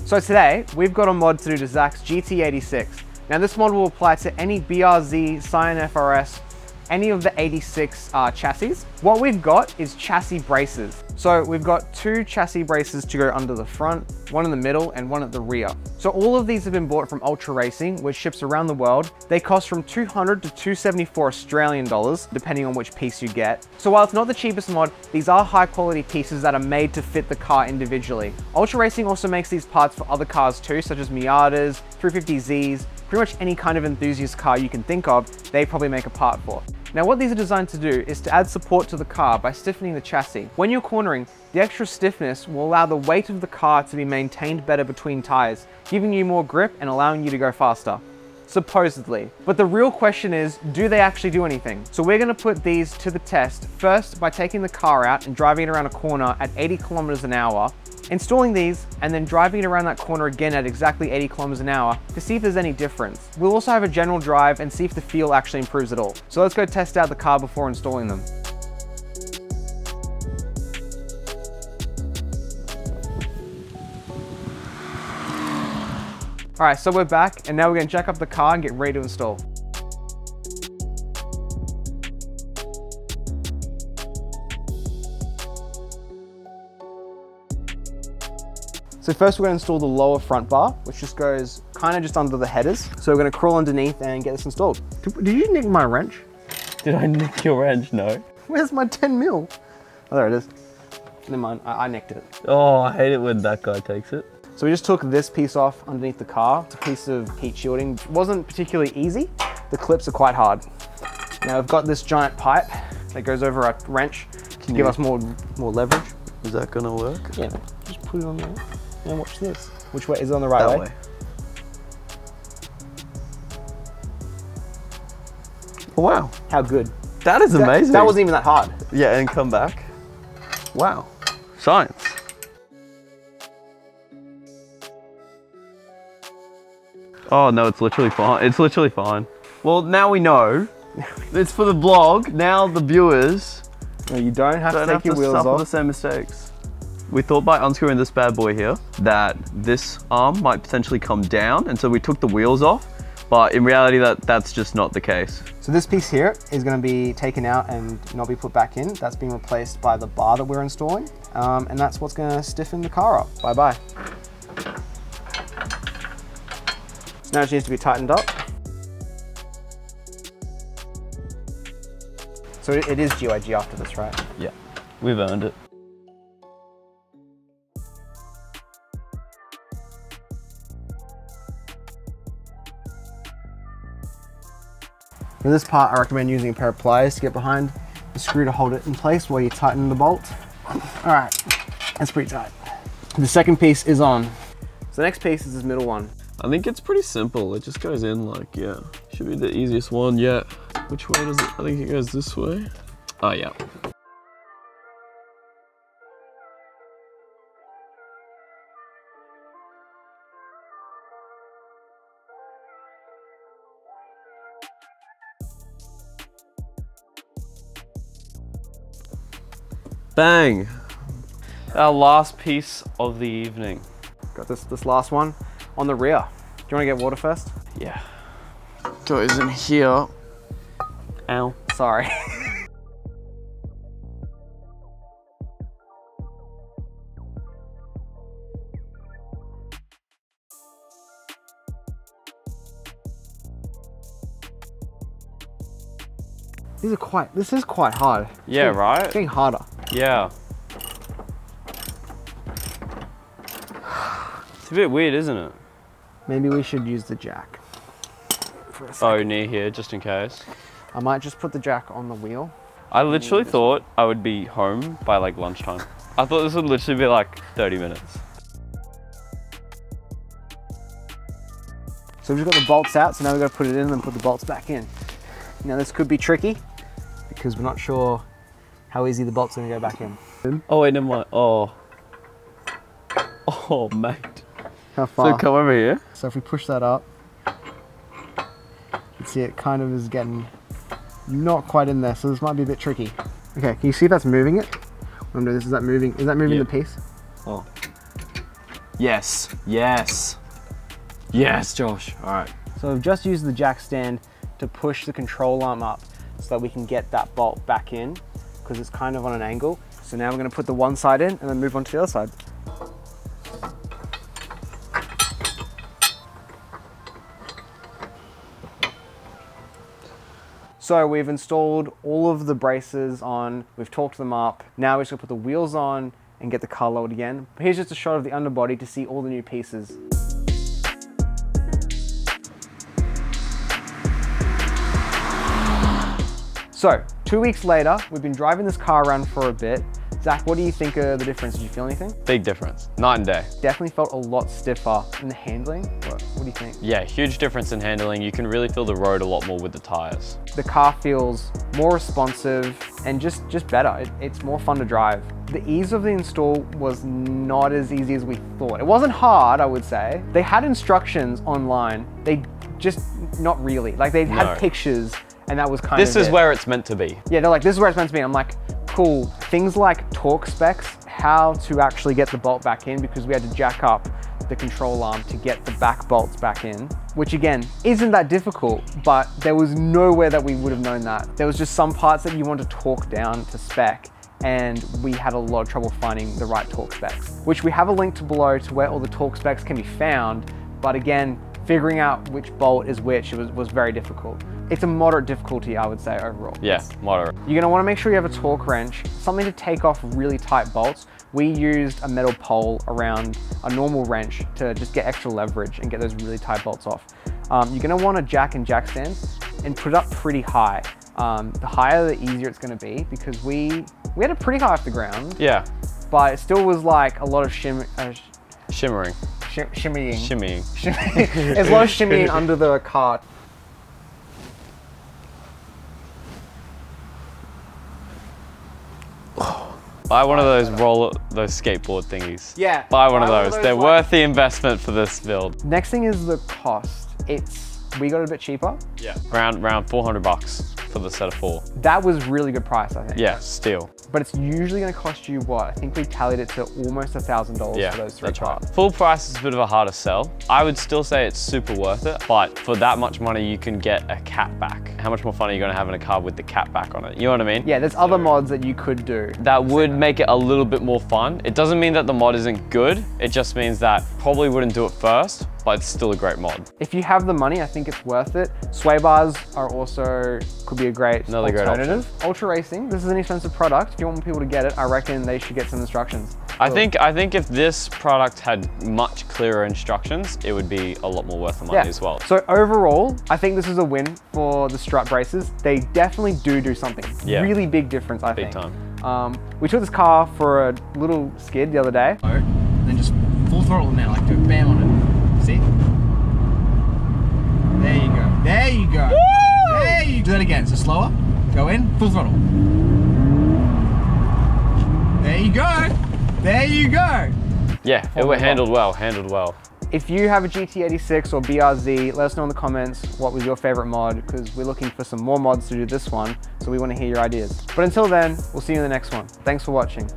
So today, we've got a mod to do to Zach's GT86. Now this mod will apply to any BRZ, Scion FRS, any of the 86 chassis. What we've got is chassis braces. So we've got 2 chassis braces to go under the front, one in the middle and one at the rear. So all of these have been bought from Ultra Racing, which ships around the world. They cost from 200 to 274 Australian dollars, depending on which piece you get. So while it's not the cheapest mod, these are high quality pieces that are made to fit the car individually. Ultra Racing also makes these parts for other cars too, such as Miatas, 350Zs, pretty much any kind of enthusiast car you can think of, they probably make a part for. Now what these are designed to do is to add support to the car by stiffening the chassis. When you're cornering, the extra stiffness will allow the weight of the car to be maintained better between tires, giving you more grip and allowing you to go faster. Supposedly. But the real question is, do they actually do anything? So we're gonna put these to the test, first by taking the car out and driving it around a corner at 80 kilometers an hour, installing these, and then driving it around that corner again at exactly 80 kilometers an hour to see if there's any difference. We'll also have a general drive and see if the feel actually improves at all. So let's go test out the car before installing them. All right, so we're back, and now we're gonna jack up the car and get ready to install. So first we're gonna install the lower front bar, which just goes kind of just under the headers. So we're gonna crawl underneath and get this installed. Did you nick my wrench? Did I nick your wrench? No. Where's my 10 mil? Oh, there it is. Never mind, I nicked it. Oh, I hate it when that guy takes it. So we just took this piece off underneath the car. It's a piece of heat shielding. It wasn't particularly easy. The clips are quite hard. Now we've got this giant pipe that goes over our wrench to give us more leverage. Is that gonna work? Yeah, just put it on there. Now watch this. Which way? Is it on the right way? Oh, wow. How good. That is amazing. That wasn't even that hard. Yeah, and come back. Wow. Science. Oh no, it's literally fine. It's literally fine. Well, now we know. It's for the vlog. Now the viewers No, you don't have to take your wheels suffer off. the same mistakes. We thought by unscrewing this bad boy here that this arm might potentially come down, and so we took the wheels off, but in reality that's just not the case. So this piece here is going to be taken out and not be put back in. That's being replaced by the bar that we're installing, and that's what's going to stiffen the car up. Bye-bye. Now it just needs to be tightened up. So it is GYG after this, right? Yeah, we've earned it. For this part, I recommend using a pair of pliers to get behind the screw to hold it in place while you tighten the bolt. All right, that's pretty tight. The second piece is on. So the next piece is this middle one. I think it's pretty simple. It just goes in like, yeah. Should be the easiest one yet. Which way does it? I think it goes this way. Oh yeah. Bang! Our last piece of the evening. Got this last one on the rear. Do you want to get water first? Yeah. Goes in here. Ow. Sorry. This is quite hard. Yeah, right? It's getting harder. Yeah. It's a bit weird, isn't it? Maybe we should use the jack for a second. Oh, near here, just in case. I might just put the jack on the wheel. I literally thought I would be home by like lunchtime. I thought this would literally be like 30 minutes. So we've just got the bolts out, so now we've got to put it in and then put the bolts back in. Now this could be tricky because we're not sure how easy the bolts are going to go back in. Oh wait, never mind. Oh. Oh, mate. How far? So come over here. So if we push that up, you can see it kind of is getting not quite in there, so this might be a bit tricky. Okay, can you see if that's moving it? Is that moving Yeah. the piece? Oh. Yes, yes. Yes, Josh. All right. So we've just used the jack stand to push the control arm up so that we can get that bolt back in because it's kind of on an angle. So now we're going to put the one side in and then move on to the other side. So we've installed all of the braces on, we've torqued them up. Now we're just gonna put the wheels on and get the car lowered again. Here's just a shot of the underbody to see all the new pieces. So 2 weeks later, we've been driving this car around for a bit. Zach, what do you think of the difference? Did you feel anything? Big difference, night and day. Definitely felt a lot stiffer in the handling. What do you think? Yeah, huge difference in handling. You can really feel the road a lot more with the tires. The car feels more responsive and just better. It's more fun to drive. The ease of the install was not as easy as we thought. It wasn't hard, I would say. They had instructions online. They just, not really. Like they had pictures and that was kind of This is where it's meant to be. Yeah, they're like, this is where it's meant to be. I'm like, cool. Things like torque specs, how to actually get the bolt back in because we had to jack up the control arm to get the back bolts back in, which again, isn't that difficult, but there was nowhere that we would have known that. There was just some parts that you want to torque down to spec and we had a lot of trouble finding the right torque specs, which we have a link to below to where all the torque specs can be found. But again, figuring out which bolt is which was very difficult. It's a moderate difficulty, I would say, overall. Yeah, moderate. You're gonna wanna make sure you have a torque wrench, something to take off really tight bolts. We used a metal pole around a normal wrench to just get extra leverage and get those really tight bolts off. You're gonna want a jack and jack stand and put it up pretty high. The higher, the easier it's gonna be because we had it pretty high off the ground. Yeah. But it still was like a lot of shimmering. shimmying. Shimmying. There's a lot of shimmying under the cart. Buy one of those skateboard thingies. Yeah. Buy one of those. They're worth the investment for this build. Next thing is the cost. We got it a bit cheaper. Yeah. Around 400 bucks for the set of 4. That was really good price, I think. Yeah, steel. But it's usually gonna cost you what? I think we tallied it to almost $1,000 for those 3 parts. Right. Full price is a bit of a harder sell. I would still say it's super worth it, but for that much money, you can get a cat back. How much more fun are you gonna have in a car with the cat back on it? You know what I mean? Yeah, there's other mods that you could do. That would make it a little bit more fun. It doesn't mean that the mod isn't good. It just means that probably wouldn't do it first, but it's still a great mod. If you have the money, I think it's worth it. Sway bars are also, could be a great alternative. Ultra Racing, this is an expensive product. If you want people to get it, I reckon they should get some instructions. I think if this product had much clearer instructions, it would be a lot more worth the money as well. So overall, I think this is a win for the strut braces. They definitely do something. Yeah. Really big difference, I think. Big time. We took this car for a little skid the other day. And then just full throttle now, like do a bam on it. See? There you go. There you go. Woo! There you go. Do that again. So slower. Go in. Full throttle. There you go. There you go. Yeah, it was handled well. If you have a GT86 or BRZ, let us know in the comments what was your favorite mod, because we're looking for some more mods to do this one, so we want to hear your ideas. But until then, we'll see you in the next one. Thanks for watching.